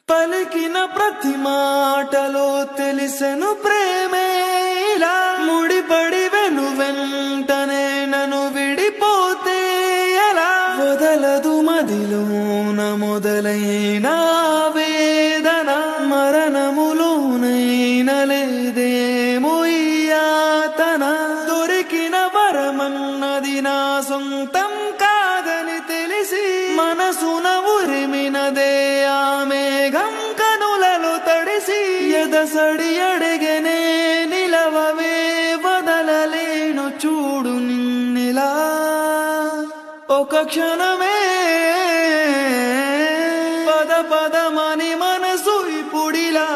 పలికిన ప్రతి మాటలో తెలిసెను ప్రేమేలా ముడిపడి వెంటనే నన్ను విడిపోతే ఎలా వదలదు మదిలోన మొదలైన వేదన మరణములోనైన లేదేమో ఈ యాతన దొరికిన వరమన్నది నా సొంతం కాదని తెలిసి మనసున ఉరిమినదే ఆ మేఘం కనులలో తడిసి ఎదసడి అడిగనే నిలవవే వదలలేను చూడు నిన్నిలా ఒక క్షణమే పద పదమని మనసు ఇప్పుడిలా